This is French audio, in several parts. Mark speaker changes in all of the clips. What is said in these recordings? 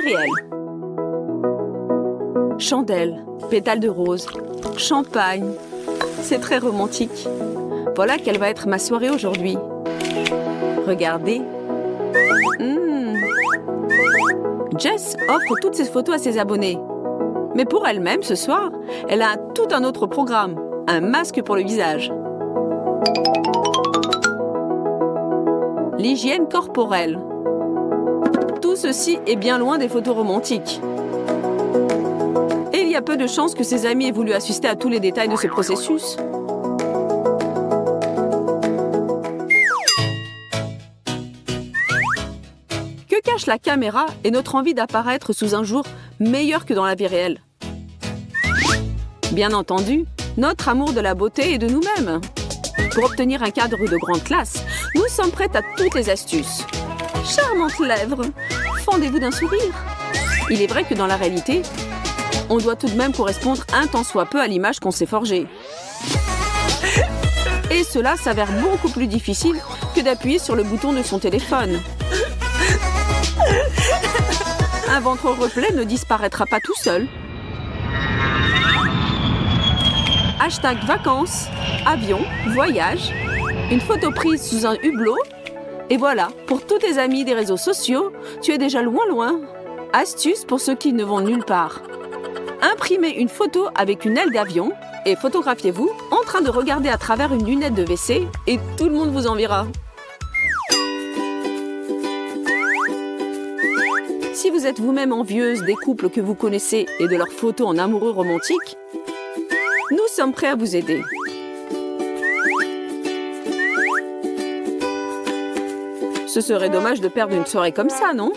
Speaker 1: réel. Chandelles, pétales de rose, champagne. C'est très romantique. Voilà quelle va être ma soirée aujourd'hui. Regardez. Jess offre toutes ses photos à ses abonnés. Mais pour elle-même, ce soir, elle a tout un autre programme. Un masque pour le visage. L'hygiène corporelle. Tout ceci est bien loin des photos romantiques. Et il y a peu de chances que ses amis aient voulu assister à tous les détails de ce processus. Que cache la caméra et notre envie d'apparaître sous un jour meilleur que dans la vie réelle? Bien entendu, notre amour de la beauté et de nous-mêmes. Pour obtenir un cadre de grande classe, nous sommes prêtes à toutes les astuces. Charmantes lèvres, fendez-vous d'un sourire. Il est vrai que dans la réalité, on doit tout de même correspondre un tant soit peu à l'image qu'on s'est forgée. Et cela s'avère beaucoup plus difficile que d'appuyer sur le bouton de son téléphone. Un ventre replet ne disparaîtra pas tout seul. Hashtag vacances, avion, voyage, une photo prise sous un hublot. Et voilà, pour tous tes amis des réseaux sociaux, tu es déjà loin. Astuce pour ceux qui ne vont nulle part. Imprimez une photo avec une aile d'avion et photographiez-vous en train de regarder à travers une lunette de WC et tout le monde vous enviera. Si vous êtes vous-même envieuse des couples que vous connaissez et de leurs photos en amoureux romantiques, nous sommes prêts à vous aider. Ce serait dommage de perdre une soirée comme ça, non?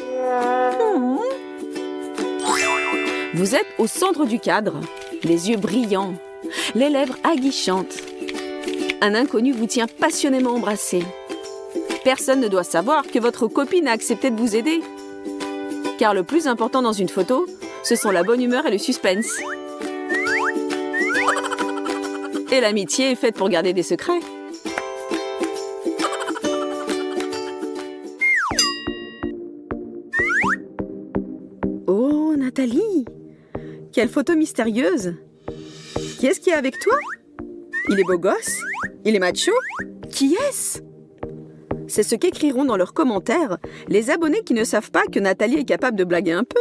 Speaker 1: Vous êtes au centre du cadre, les yeux brillants, les lèvres aguichantes. Un inconnu vous tient passionnément embrassé. Personne ne doit savoir que votre copine a accepté de vous aider. Car le plus important dans une photo, ce sont la bonne humeur et le suspense. Et l'amitié est faite pour garder des secrets. Oh, Nathalie! Quelle photo mystérieuse! Qui est-ce qui est avec toi? Il est beau gosse? Il est macho? Qui est-ce? C'est ce qu'écriront dans leurs commentaires les abonnés qui ne savent pas que Nathalie est capable de blaguer un peu.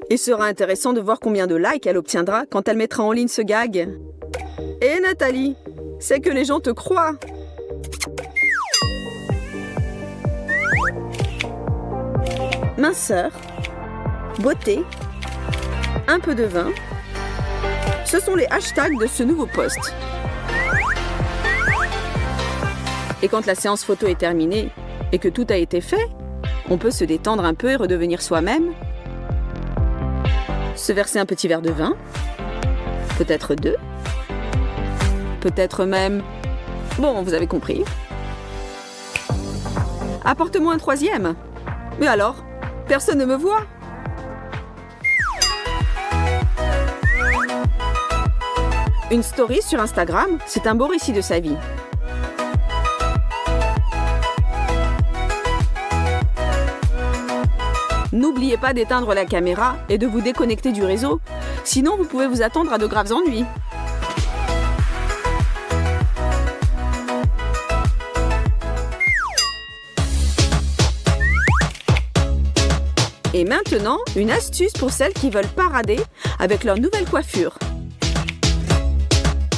Speaker 1: Il sera intéressant de voir combien de likes elle obtiendra quand elle mettra en ligne ce gag. Et Nathalie, c'est que les gens te croient. Minceur, beauté, un peu de vin. Ce sont les hashtags de ce nouveau post. Et quand la séance photo est terminée et que tout a été fait, on peut se détendre un peu et redevenir soi-même. Se verser un petit verre de vin, peut-être 2, peut-être même... Bon, vous avez compris. Apporte-moi un 3e. Mais alors, personne ne me voit. Une story sur Instagram, c'est un beau récit de sa vie. N'oubliez pas d'éteindre la caméra et de vous déconnecter du réseau, sinon vous pouvez vous attendre à de graves ennuis. Et maintenant, une astuce pour celles qui veulent parader avec leur nouvelle coiffure.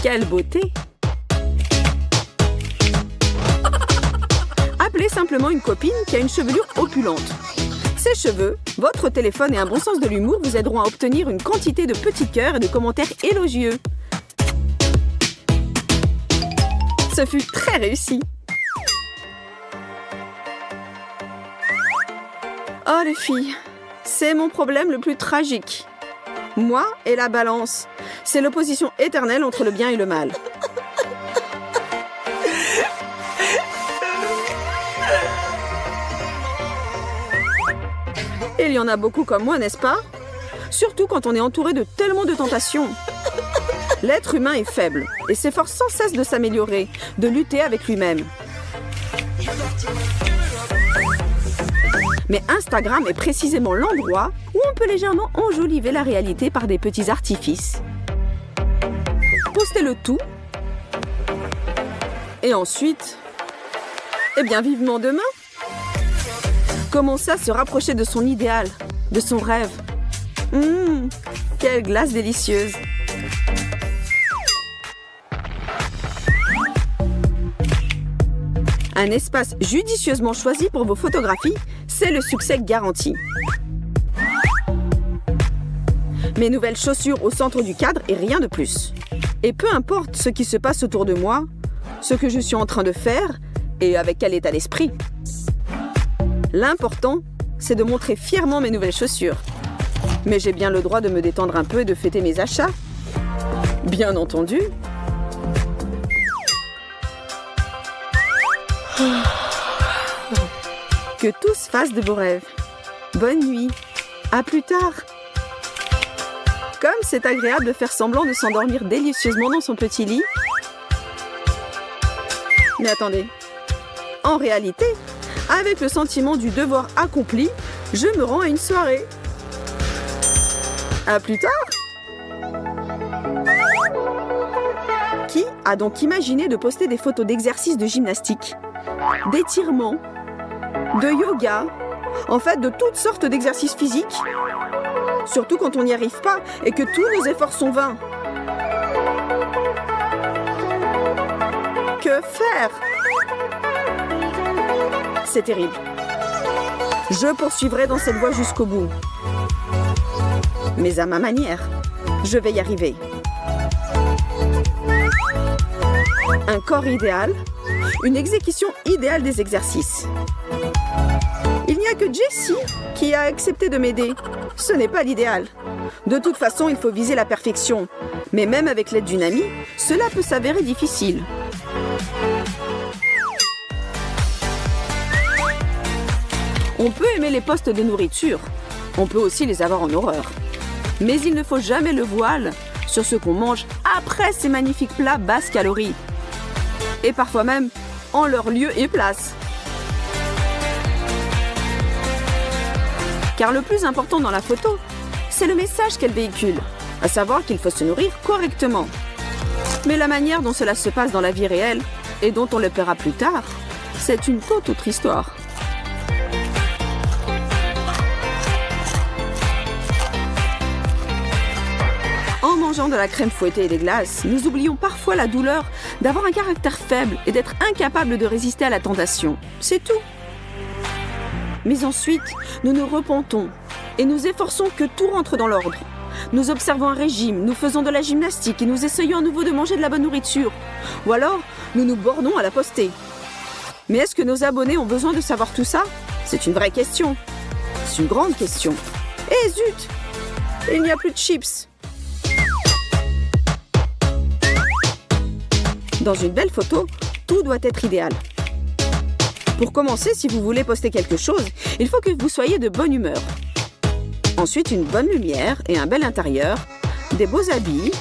Speaker 1: Quelle beauté! Appelez simplement une copine qui a une chevelure opulente. Ses cheveux, votre téléphone et un bon sens de l'humour vous aideront à obtenir une quantité de petits cœurs et de commentaires élogieux. Ce fut très réussi. Oh les filles, c'est mon problème le plus tragique. Moi et la balance, c'est l'opposition éternelle entre le bien et le mal. Il y en a beaucoup comme moi, n'est-ce pas? Surtout quand on est entouré de tellement de tentations. L'être humain est faible et s'efforce sans cesse de s'améliorer, de lutter avec lui-même. Mais Instagram est précisément l'endroit où on peut légèrement enjoliver la réalité par des petits artifices. Postez le tout. Et ensuite, eh bien vivement demain. Commencez à se rapprocher de son idéal, de son rêve. Quelle glace délicieuse! Un espace judicieusement choisi pour vos photographies, c'est le succès garanti. Mes nouvelles chaussures au centre du cadre et rien de plus. Et peu importe ce qui se passe autour de moi, ce que je suis en train de faire et avec quel état d'esprit. L'important, c'est de montrer fièrement mes nouvelles chaussures. Mais j'ai bien le droit de me détendre un peu et de fêter mes achats. Bien entendu. Que tous fassent de beaux rêves. Bonne nuit. À plus tard. Comme c'est agréable de faire semblant de s'endormir délicieusement dans son petit lit. Mais attendez. En réalité, avec le sentiment du devoir accompli, je me rends à une soirée. À plus tard. Qui a donc imaginé de poster des photos d'exercices de gymnastique, d'étirements, de yoga, en fait de toutes sortes d'exercices physiques, surtout quand on n'y arrive pas et que tous nos efforts sont vains. Que faire? C'est terrible. Je poursuivrai dans cette voie jusqu'au bout. Mais à ma manière, je vais y arriver. Un corps idéal, une exécution idéale des exercices. Il n'y a que Jessie qui a accepté de m'aider. Ce n'est pas l'idéal. De toute façon, il faut viser la perfection. Mais même avec l'aide d'une amie, cela peut s'avérer difficile. On peut aimer les postes de nourriture. On peut aussi les avoir en horreur. Mais il ne faut jamais le voile sur ce qu'on mange après ces magnifiques plats basses calories. Et parfois même en leur lieu et place. Car le plus important dans la photo, c'est le message qu'elle véhicule, à savoir qu'il faut se nourrir correctement. Mais la manière dont cela se passe dans la vie réelle, et dont on le paiera plus tard, c'est une toute autre histoire. En mangeant de la crème fouettée et des glaces, nous oublions parfois la douleur d'avoir un caractère faible et d'être incapable de résister à la tentation. C'est tout. Mais ensuite, nous nous repentons et nous efforçons que tout rentre dans l'ordre. Nous observons un régime, nous faisons de la gymnastique et nous essayons à nouveau de manger de la bonne nourriture. Ou alors, nous nous bornons à la poster. Mais est-ce que nos abonnés ont besoin de savoir tout ça? C'est une vraie question. C'est une grande question. Eh zut! Il n'y a plus de chips. Dans une belle photo, tout doit être idéal. Pour commencer, si vous voulez poster quelque chose, il faut que vous soyez de bonne humeur. Ensuite, une bonne lumière et un bel intérieur, des beaux habits,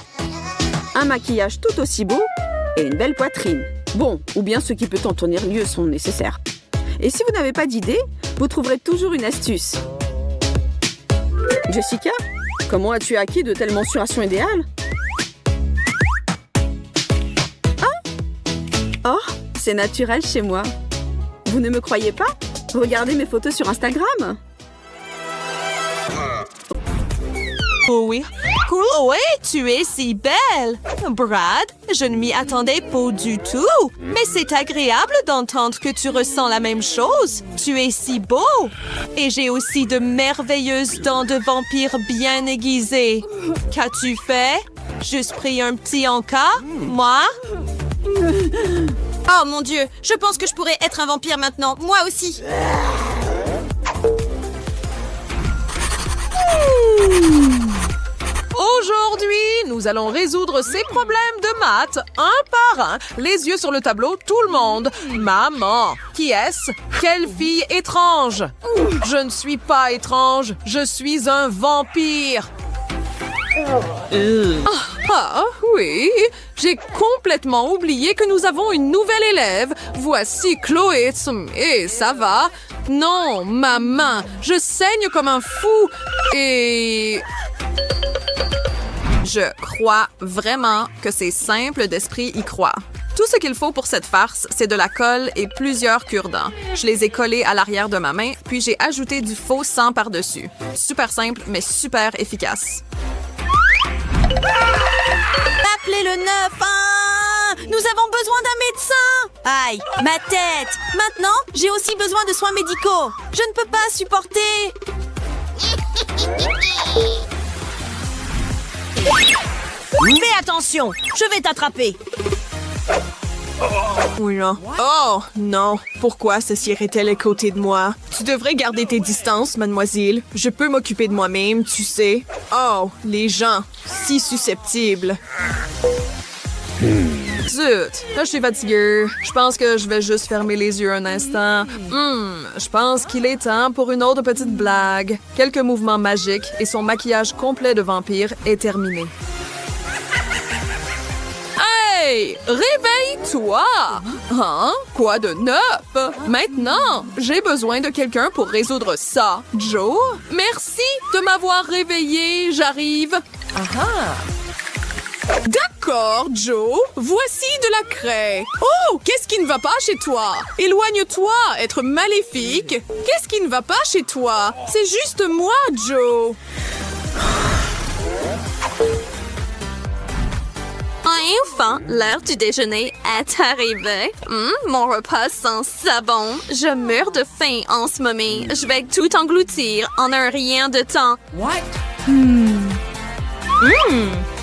Speaker 1: un maquillage tout aussi beau et une belle poitrine. Bon, ou bien ce qui peut en tenir lieu sont nécessaires. Et si vous n'avez pas d'idée, vous trouverez toujours une astuce. Jessica, comment as-tu acquis de telles mensurations idéales? Oh, c'est naturel chez moi. Vous ne me croyez pas? Regardez mes photos sur Instagram.
Speaker 2: Oh oui. Chloé, tu es si belle. Brad, je ne m'y attendais pas du tout. Mais c'est agréable d'entendre que tu ressens la même chose. Tu es si beau. Et j'ai aussi de merveilleuses dents de vampire bien aiguisées. Qu'as-tu fait? Juste pris un petit encas? Moi?
Speaker 3: Oh mon Dieu, je pense que je pourrais être un vampire maintenant. Moi aussi.
Speaker 4: Aujourd'hui, nous allons résoudre ces problèmes de maths un par un. Les yeux sur le tableau, tout le monde. Maman, qui est-ce? Quelle fille étrange? Je ne suis pas étrange, je suis un vampire. Ah, oui, j'ai complètement oublié que nous avons une nouvelle élève. Voici Chloé. Et ça va? Non, ma main! Je saigne comme un fou et... Je crois vraiment que c'est simple d'esprit y croire. Tout ce qu'il faut pour cette farce, c'est de la colle et plusieurs cure-dents. Je les ai collés à l'arrière de ma main, puis j'ai ajouté du faux sang par-dessus. Super simple, mais super efficace.
Speaker 3: Appelez le 9! Nous avons besoin d'un médecin! Aïe, ma tête! Maintenant, j'ai aussi besoin de soins médicaux. Je ne peux pas supporter. Fais attention, je vais t'attraper.
Speaker 2: Oui, non. Oh, non. Pourquoi ceci est-elle à côté de moi? Tu devrais garder tes distances, mademoiselle. Je peux m'occuper de moi-même, tu sais. Oh, les gens, si susceptibles.
Speaker 4: Zut! Là, je suis fatiguée. Je pense que je vais juste fermer les yeux un instant. Je pense qu'il est temps pour une autre petite blague. Quelques mouvements magiques et son maquillage complet de vampire est terminé. Hey! Réveille-toi! Hein? Quoi de neuf? Maintenant, j'ai besoin de quelqu'un pour résoudre ça. Joe? Merci de m'avoir réveillé. J'arrive. D'accord, Joe. Voici de la craie. Oh, qu'est-ce qui ne va pas chez toi? Éloigne-toi, être maléfique. Qu'est-ce qui ne va pas chez toi? C'est juste moi, Joe.
Speaker 2: Enfin, l'heure du déjeuner est arrivée. Mon repas sent savon. Je meurs de faim en ce moment. Je vais tout engloutir en un rien de temps.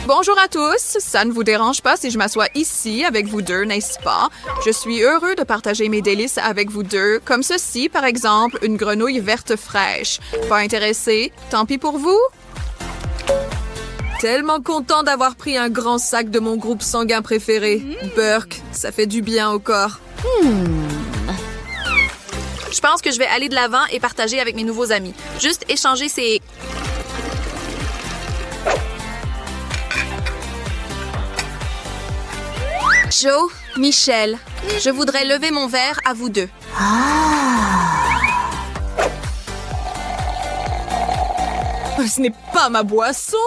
Speaker 4: Bonjour à tous. Ça ne vous dérange pas si je m'assois ici avec vous deux, n'est-ce pas? Je suis heureux de partager mes délices avec vous deux, comme ceci, par exemple, une grenouille verte fraîche. Pas intéressé? Tant pis pour vous. Tellement content d'avoir pris un grand sac de mon groupe sanguin préféré. Burke, ça fait du bien au corps.
Speaker 3: Je pense que je vais aller de l'avant et partager avec mes nouveaux amis. Juste échanger ces... Joe, Michel, je voudrais lever mon verre à vous deux.
Speaker 4: Ce n'est pas ma boisson!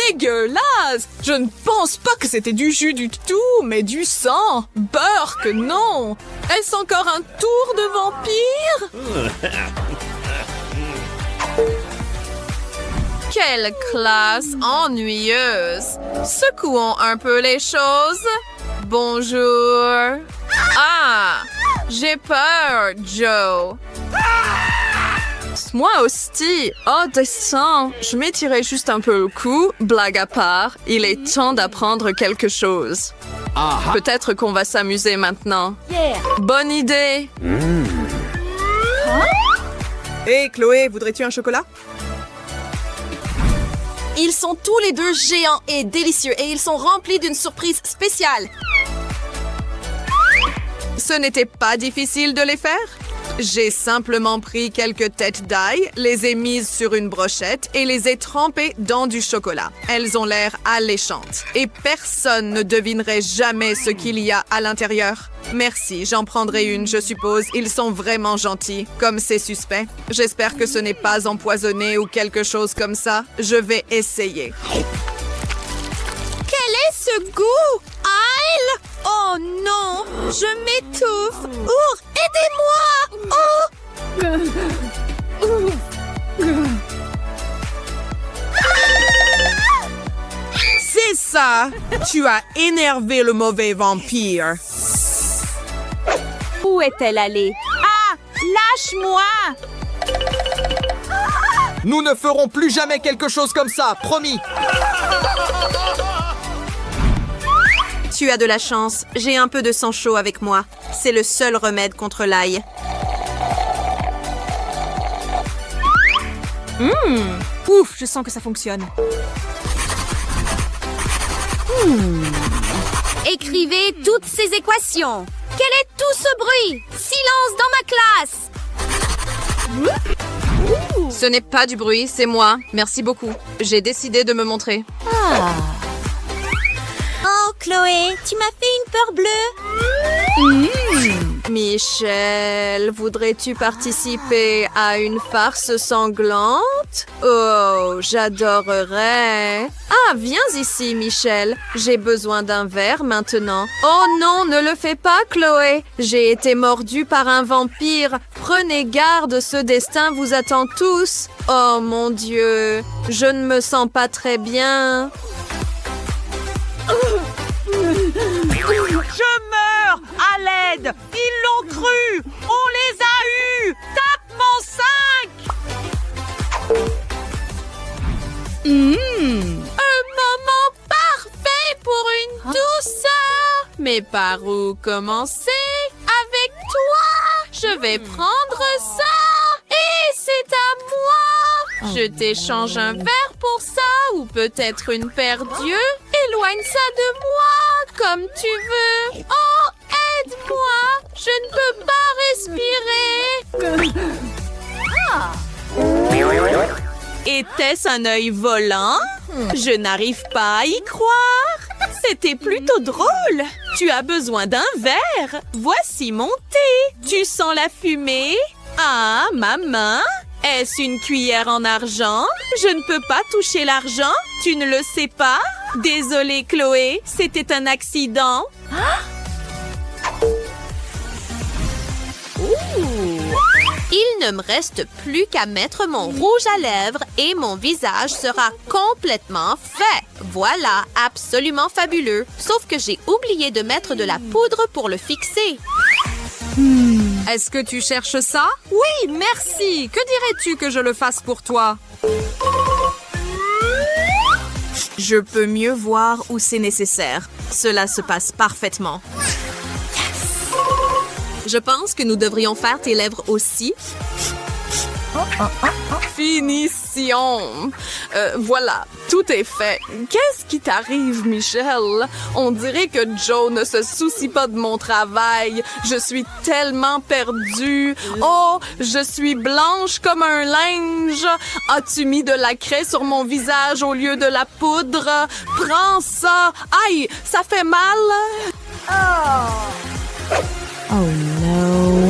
Speaker 4: Dégueulasse! Je ne pense pas que c'était du jus du tout, mais du sang! Burke, non! Est-ce encore un tour de vampire? Quelle classe ennuyeuse! Secouons un peu les choses. Bonjour. Ah! J'ai peur, Joe.
Speaker 2: Moi aussi. Oh, descends. Je m'étirais juste un peu le cou. Blague à part, il est temps d'apprendre quelque chose. Peut-être qu'on va s'amuser maintenant. Bonne idée.
Speaker 1: Hé, Chloé, voudrais-tu un chocolat?
Speaker 3: Ils sont tous les deux géants et délicieux et ils sont remplis d'une surprise spéciale.
Speaker 4: Ce n'était pas difficile de les faire? J'ai simplement pris quelques têtes d'ail, les ai mises sur une brochette et les ai trempées dans du chocolat. Elles ont l'air alléchantes. Et personne ne devinerait jamais ce qu'il y a à l'intérieur. Merci, j'en prendrai une, je suppose. Ils sont vraiment gentils, comme c'est suspect. J'espère que ce n'est pas empoisonné ou quelque chose comme ça. Je vais essayer.
Speaker 3: Quel est ce goût? Aïe! Oh non! Je m'étouffe! Aidez-moi!
Speaker 5: C'est ça! Tu as énervé le mauvais vampire.
Speaker 6: Où est-elle allée? Ah! Lâche-moi!
Speaker 7: Nous ne ferons plus jamais quelque chose comme ça, promis.
Speaker 3: Tu as de la chance. J'ai un peu de sang chaud avec moi. C'est le seul remède contre l'ail.
Speaker 6: Ouf, je sens que ça fonctionne.
Speaker 3: Écrivez toutes ces équations. Quel est tout ce bruit? Silence dans ma classe!
Speaker 4: Ce n'est pas du bruit, c'est moi. Merci beaucoup. J'ai décidé de me montrer.
Speaker 3: Oh, Chloé, tu m'as fait une peur bleue.
Speaker 2: Michel, voudrais-tu participer à une farce sanglante? Oh, j'adorerais. Ah, viens ici, Michel. J'ai besoin d'un verre maintenant. Oh non, ne le fais pas, Chloé. J'ai été mordue par un vampire. Prenez garde, ce destin vous attend tous. Oh mon Dieu, je ne me sens pas très bien.
Speaker 8: Je meurs! À l'aide! Ils l'ont cru! On les a eus! Tape mon 5!
Speaker 2: Un moment parfait pour une douceur. Mais par où commencer? Avec toi! Je vais prendre ça! Et c'est à moi! Je t'échange un verre pour ça ou peut-être une paire d'yeux? Éloigne ça de moi, comme tu veux. Oh, aide-moi! Je ne peux pas respirer. Était-ce un œil volant? Je n'arrive pas à y croire. C'était plutôt drôle. Tu as besoin d'un verre. Voici mon thé. Tu sens la fumée? Ah, ma main? Est-ce une cuillère en argent? Je ne peux pas toucher l'argent. Tu ne le sais pas? Désolée, Chloé. C'était un accident. Il ne me reste plus qu'à mettre mon rouge à lèvres et mon visage sera complètement fait. Voilà, absolument fabuleux. Sauf que j'ai oublié de mettre de la poudre pour le fixer.
Speaker 4: Est-ce que tu cherches ça? Oui, merci. Que dirais-tu que je le fasse pour toi? Je peux mieux voir où c'est nécessaire. Cela se passe parfaitement. Je pense que nous devrions faire tes lèvres aussi. Finition! Voilà, tout est fait. Qu'est-ce qui t'arrive, Michel? On dirait que Joe ne se soucie pas de mon travail. Je suis tellement perdue. Oh, je suis blanche comme un linge. As-tu mis de la craie sur mon visage au lieu de la poudre? Prends ça! Aïe, ça fait mal!
Speaker 3: Oh non.